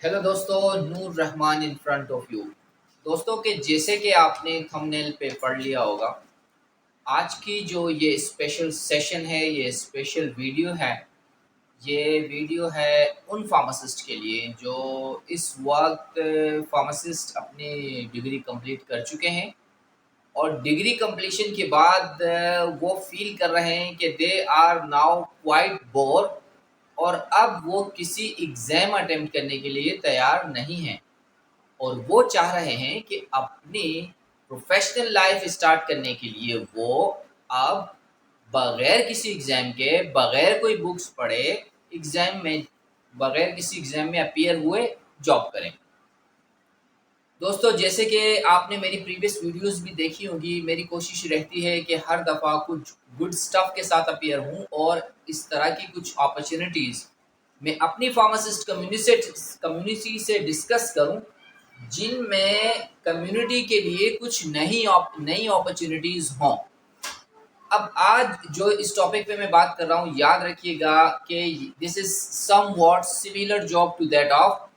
Hello दोस्तों, Noor Rahman in front of you. दोस्तों के जैसे कि आपने थंबनेल पे पढ़ लिया होगा, आज की जो ये स्पेशल सेशन है, ये स्पेशल वीडियो है, ये वीडियो है उन फार्मासिस्ट के लिए जो इस वक्त फार्मासिस्ट अपनी डिग्री कंप्लीट कर चुके हैं और डिग्री कंप्लीशन के बाद वो फील कर रहे हैं कि they are now quite bore और अब वो किसी एग्ज़ाम अटेम्प्ट करने के लिए तैयार नहीं हैं। और वो चाह रहे हैं कि अपनी प्रोफेशनल लाइफ स्टार्ट करने के लिए वो अब बगैर किसी एग्ज़ाम के, बगैर कोई बुक्स पढ़े, एग्ज़ाम में बगैर किसी एग्ज़ाम में अपीयर हुए जॉब करें। दोस्तों, जैसे कि आपने मेरी प्रीवियस वीडियोस भी देखी होंगी, मेरी कोशिश रहती है कि हर दफ़ा कुछ गुड स्टफ़ के साथ अपीयर हूँ और इस तरह की कुछ अपॉर्च्युनिटीज़ मैं अपनी फार्मासिस्ट कम्युनिटी से डिस्कस करूँ, जिनमें कम्युनिटी के लिए कुछ नई अपॉर्चुनिटीज़ हों। अब आज जो इस टॉपिक पे मैं बात कर रहा हूँ, याद रखिएगा कि this is somewhat similar job to that of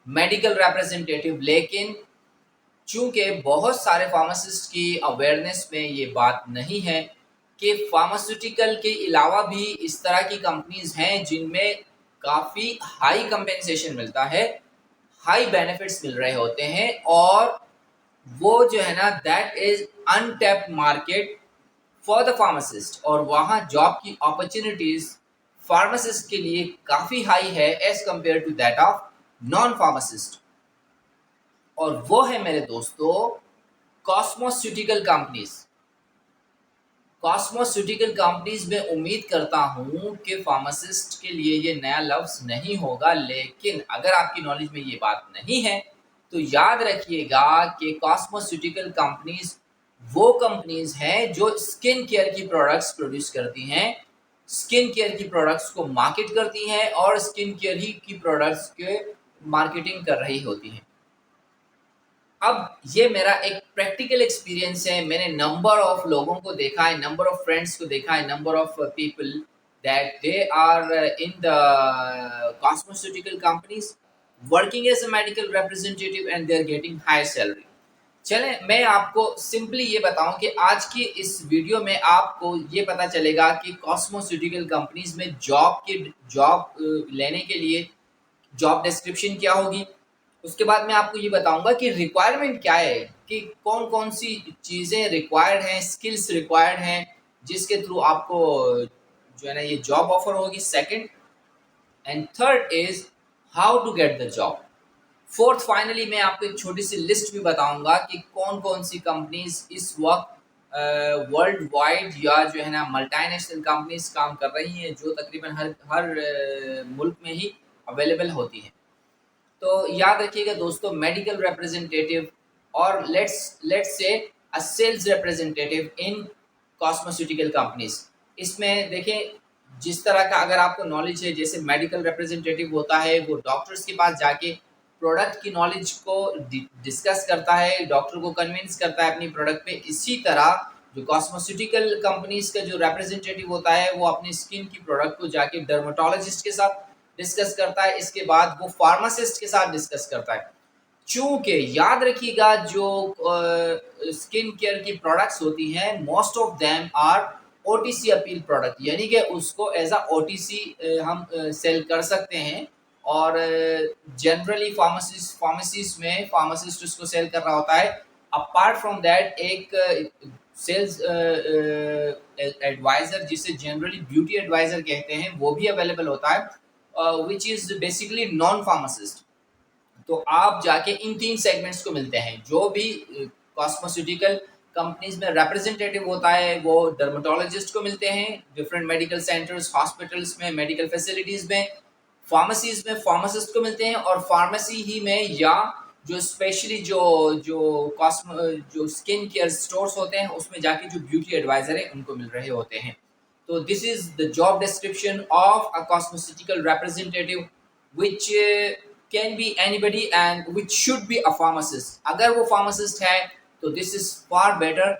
medical representative, लेकिन चूँकि बहुत सारे फार्मासिस्ट की अवेयरनेस में ये बात नहीं है कि फार्मास्यूटिकल के अलावा भी इस तरह की कंपनीज़ हैं जिनमें काफ़ी हाई कंपेंसेशन मिलता है, हाई बेनिफिट्स मिल रहे होते हैं और वो जो है ना that is untapped market for the pharmacist और वहाँ जॉब की अपॉर्चुनिटीज़ फार्मासिस्ट के लिए काफ़ी हाई है as compare to that of non pharmacist. और वो है मेरे दोस्तों कॉस्मोस्यूटिकल कंपनीज। कॉस्मोस्यूटिकल कंपनीज में उम्मीद करता हूँ कि फार्मासिस्ट के लिए ये नया लफ्ज़ नहीं होगा, लेकिन अगर आपकी नॉलेज में ये बात नहीं है तो याद रखिएगा कि कॉस्मोस्यूटिकल कंपनीज वो कंपनीज हैं जो स्किन केयर की प्रोडक्ट्स प्रोड्यूस करती हैं, स्किन केयर की प्रोडक्ट्स को मार्केट करती हैं और स्किन केयर ही की प्रोडक्ट्स के मार्केटिंग कर रही होती हैं। अब ये मेरा एक प्रैक्टिकल एक्सपीरियंस है। मैंने नंबर ऑफ लोगों को देखा है, नंबर ऑफ फ्रेंड्स को देखा है, number of people that they are in the cosmetical companies working as a medical representative and they are getting high salary. चलें, मैं आपको सिंपली ये बताऊं कि आज की इस वीडियो में आपको ये पता चलेगा कि कॉस्मोस्यूटिकल कंपनीज में जॉब लेने के लिए जॉब डिस्क्रिप्शन क्या होगी। उसके बाद मैं आपको ये बताऊंगा कि रिक्वायरमेंट क्या है, कि कौन कौन सी चीज़ें रिक्वायर्ड हैं, स्किल्स रिक्वायर्ड हैं, जिसके थ्रू आपको जो है ना ये जॉब ऑफर होगी। Second and third is how to get the job. Fourth finally मैं आपको एक छोटी सी लिस्ट भी बताऊंगा कि कौन कौन सी कंपनीज इस वक्त वर्ल्ड वाइड या जो है ना मल्टीनेशनल कंपनीज काम कर रही हैं, जो तकरीबन हर हर मुल्क में ही अवेलेबल होती हैं। तो याद रखिएगा दोस्तों, मेडिकल रिप्रेजेंटेटिव और let's let's say a sales representative in cosmetical companies. इसमें देखें, जिस तरह का अगर आपको नॉलेज है, जैसे मेडिकल रिप्रेजेंटेटिव होता है वो डॉक्टर्स के पास जाके प्रोडक्ट की नॉलेज को डिस्कस करता है, डॉक्टर को कन्विंस करता है अपनी प्रोडक्ट पे। इसी तरह जो कॉस्मेटिकल कंपनीज का जो रिप्रेजेंटेटिव होता है वो अपनी स्किन की प्रोडक्ट को जाके डर्माटोलॉजिस्ट के साथ डिस्कस करता है, इसके बाद वो फार्मासिस्ट के साथ डिस्कस करता है। चूँकि याद रखिएगा जो स्किन केयर की प्रोडक्ट्स होती हैं, most of them are OTC appeal product, यानी कि उसको एज अ ओटीसी हम सेल कर सकते हैं और जनरली फार्मेसीज में फार्मासिस्ट उसको सेल कर रहा होता है। अपार्ट फ्रॉम दैट एक सेल्स एडवाइज़र, जिसे जनरली ब्यूटी एडवाइज़र कहते हैं, वो भी अवेलेबल होता है, which is basically non pharmacist. तो आप जाके इन 3 सेगमेंट्स को मिलते हैं। जो भी कॉस्मेटिकल कंपनीज में रिप्रेजेंटेटिव होता है वो डर्मेटोलॉजिस्ट को मिलते हैं, डिफरेंट मेडिकल सेंटर्स, हॉस्पिटल्स में, मेडिकल फैसिलिटीज़ में, फार्मेसीज़ में फार्मासिस्ट को मिलते हैं और फार्मेसी ही में या जो स्पेशली जो जो स्किन केयर स्टोर्स होते हैं उसमें जाके जो ब्यूटी एडवाइज़र है उनको मिल रहे होते हैं। तो this is the job description of a cosmetical representative which can be anybody and which should be a pharmacist। अगर वो फार्मासिस्ट है तो दिस इज फार बेटर,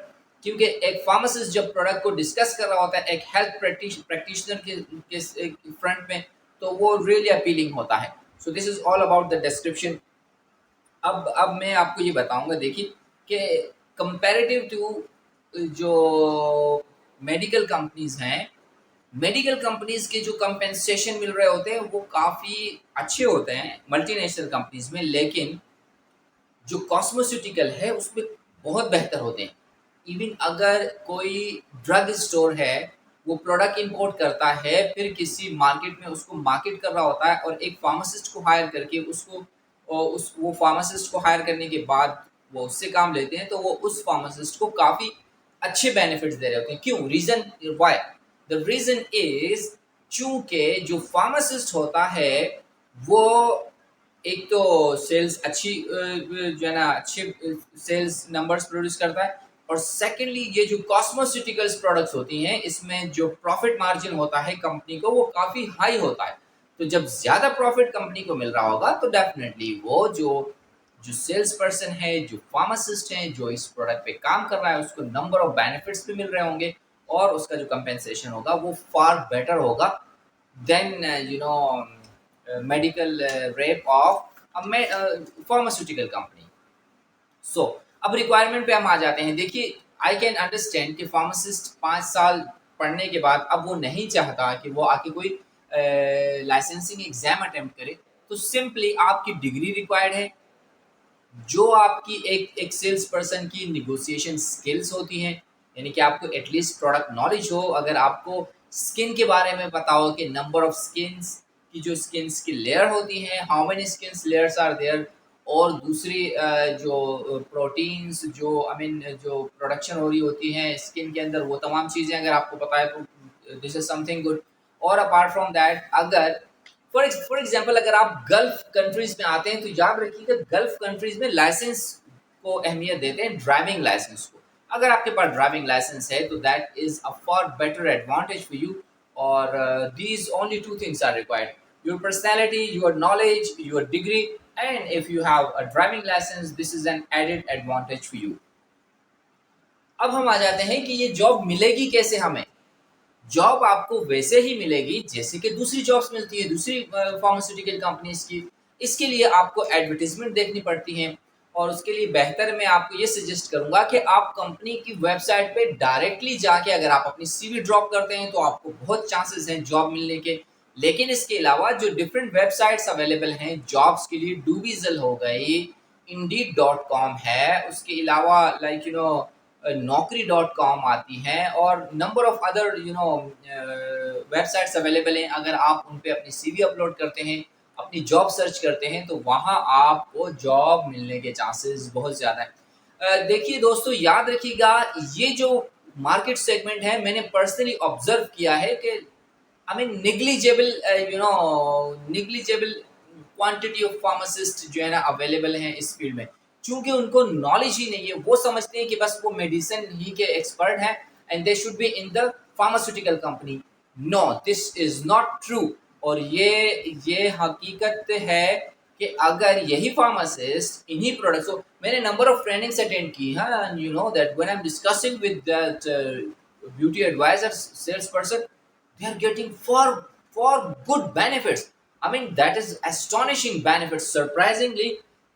क्योंकि एक फार्मासिस्ट जब प्रोडक्ट को डिस्कस कर रहा होता है एक हेल्थ प्रैक्टिशनर के फ्रंट में, तो वो रियली अपीलिंग होता है। So this is all about the description. अब मैं आपको ये बताऊंगा, देखिए कि कंपैरेटिव टू जो मेडिकल कंपनीज हैं, मेडिकल कंपनीज के जो कंपेंसेशन मिल रहे होते हैं वो काफ़ी अच्छे होते हैं मल्टीनेशनल कंपनीज में, लेकिन जो कॉस्मोस्यूटिकल है उसमें बहुत बेहतर होते हैं। इवन अगर कोई ड्रग स्टोर है, वो प्रोडक्ट इंपोर्ट करता है, फिर किसी मार्केट में उसको मार्केट कर रहा होता है, और एक फार्मासिस्ट को हायर करके उसको उस वो फार्मासिस्ट को हायर करने के बाद वो उससे काम लेते हैं, तो वो उस फार्मासिस्ट को काफ़ी अच्छे बेनिफिट्स दे रहे होते हैं। क्यों? Reason why, the reason is चूंकि जो फार्मासिस्ट होता है वो एक तो सेल्स अच्छी जो है ना अच्छे सेल्स नंबर्स प्रोड्यूस करता है, और सेकेंडली ये जो कॉस्मोस्यूटिकल्स प्रोडक्ट्स होती हैं इसमें जो प्रॉफिट मार्जिन होता है कंपनी को वो काफ़ी हाई होता है। तो जब ज़्यादा प्रॉफिट कंपनी को मिल रहा होगा तो डेफिनेटली वो जो जो सेल्स पर्सन है, जो फार्मासिस्ट है, जो इस प्रोडक्ट पे काम कर रहा है, उसको नंबर ऑफ बेनिफिट्स भी मिल रहे होंगे, और उसका जो कंपेंसेशन होगा वो फार बेटर होगा then medical rep of pharmaceutical company. So अब रिक्वायरमेंट पे हम आ जाते हैं। देखिए, आई कैन अंडरस्टैंड कि फार्मासिस्ट 5 साल पढ़ने के बाद अब वो नहीं चाहता कि वो आके कोई लाइसेंसिंग एग्जाम अटेम्प्ट करे, तो सिंपली आपकी डिग्री रिक्वायर्ड है, जो आपकी एक सेल्स पर्सन की निगोशिएशन स्किल्स होती हैं, यानी कि आपको एटलीस्ट प्रोडक्ट नॉलेज हो, अगर आपको स्किन के बारे में पता हो कि नंबर ऑफ स्किन्स की जो स्किन्स की लेयर होती हैं, how many skins layers are there, और दूसरी जो प्रोटीन्स जो आई मीन जो प्रोडक्शन हो रही होती हैं स्किन के अंदर, वो तमाम चीज़ें अगर आपको पता है तो दिस इज समथिंग गुड। और अपार्ट फ्रॉम दैट, अगर फॉर एग्जाम्पल अगर आप गल्फ कंट्रीज में आते हैं तो याद रखिएगा गल्फ कंट्रीज में लाइसेंस को अहमियत देते हैं, ड्राइविंग लाइसेंस को। अगर आपके पास ड्राइविंग लाइसेंस है तो that is a for better advantage for you, और these only two things are required, your personality, your knowledge, your degree, and if you have a driving licence this is an added advantage for you. अब हम आ जाते हैं कि ये job मिलेगी कैसे हमें। जॉब आपको वैसे ही मिलेगी जैसे कि दूसरी जॉब्स मिलती है दूसरी फार्मास्यूटिकल कंपनीज की। इसके लिए आपको एडवर्टीजमेंट देखनी पड़ती है, और उसके लिए बेहतर मैं आपको ये सजेस्ट करूंगा कि आप कंपनी की वेबसाइट पे डायरेक्टली जाके अगर आप अपनी सीवी ड्रॉप करते हैं तो आपको बहुत चांसेस हैं जॉब मिलने के। लेकिन इसके अलावा जो डिफरेंट वेबसाइट्स अवेलेबल हैं जॉब्स के लिए, डूबीजल हो गई, इंडीड.com है, उसके अलावा लाइक naukri.com आती हैं, और number of other websites available हैं। अगर आप उन पे अपनी सीवी अपलोड करते हैं, अपनी जॉब सर्च करते हैं, तो वहाँ आपको जॉब मिलने के चांसेस बहुत ज़्यादा हैं। देखिए दोस्तों, याद रखिएगा ये जो मार्केट सेगमेंट है मैंने पर्सनली ऑब्जर्व किया है कि I mean negligible negligible quantity of pharmacist जो है ना अवेलेबल हैं इस फील्ड में, क्योंकि उनको नॉलेज ही नहीं है। वो समझते हैं कि बस वो मेडिसिन ही के एक्सपर्ट हैं and they should be in the pharmaceutical company. No, this is not true. और ये हकीकत है कि अगर यही फार्मासिस्ट इन्हीं प्रोडक्ट्स को, मैंने नंबर ऑफ ट्रेनिंग्स अटेंड की हैं, you know that when I am discussing with that beauty advisor sales person, they are getting for good benefits. I mean that is astonishing benefits, surprisingly.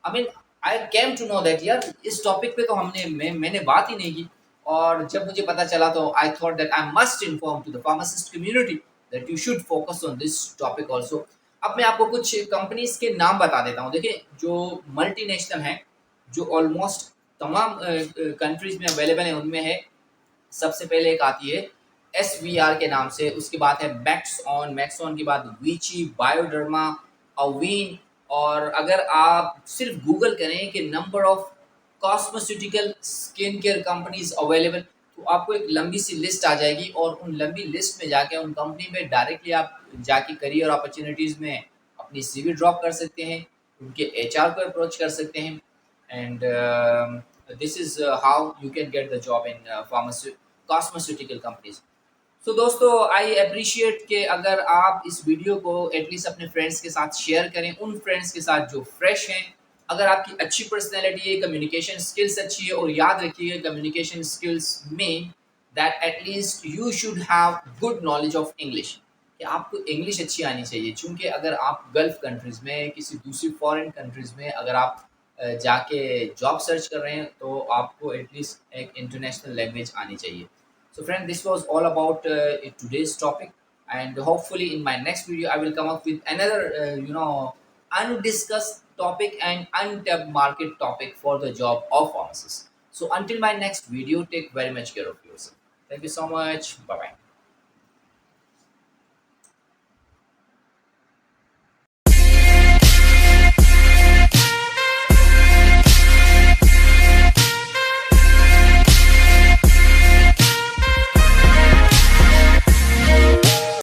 I mean I came to know that यार इस topic पे तो मैंने बात ही नहीं की, और जब मुझे पता चला तो I thought that I must inform to the pharmacist community that you should focus on this topic also. अब मैं आपको कुछ कंपनीज के नाम बता देता हूँ। देखिए, जो मल्टीनेशनल हैं, जो ऑलमोस्ट तमाम कंट्रीज में अवेलेबल है, उनमें है सबसे पहले एक आती है SVR के नाम से, उसके बाद है मैक्सऑन, मैक्सऑन के बाद वीची, बायोडर्मा, अवीन। और अगर आप सिर्फ गूगल करें कि number of cosmeceutical skin care companies available, तो आपको एक लंबी सी लिस्ट आ जाएगी, और उन लंबी लिस्ट में जाके उन कंपनी में डायरेक्टली आप जाके करियर अपॉर्चुनिटीज़ में अपनी सीवी ड्रॉप कर सकते हैं, उनके HR को अप्रोच कर सकते हैं, and this is how you can get the job in cosmeceutical companies. So दोस्तों, आई अप्रिशिएट कि अगर आप इस वीडियो को एटलीस्ट अपने फ्रेंड्स के साथ शेयर करें, उन फ्रेंड्स के साथ जो फ्रेश हैं। अगर आपकी अच्छी पर्सनैलिटी है, कम्युनिकेशन स्किल्स अच्छी है, और याद रखिए कम्युनिकेशन स्किल्स में that at least you should have good knowledge of English. कि आपको इंग्लिश अच्छी आनी चाहिए, चूँकि अगर आप गल्फ़ कंट्रीज़ में, किसी दूसरी फ़ॉरेन कंट्रीज़ में अगर आप जाके जॉब सर्च कर रहे हैं, तो आपको एटलीस्ट एक इंटरनेशनल लैंग्वेज आनी चाहिए। So friend, this was all about today's topic, and hopefully in my next video I will come up with another undiscussed topic and untapped market topic for the job of pharmacist. So until my next video, take very much care of yourself. Thank you so much. Bye bye.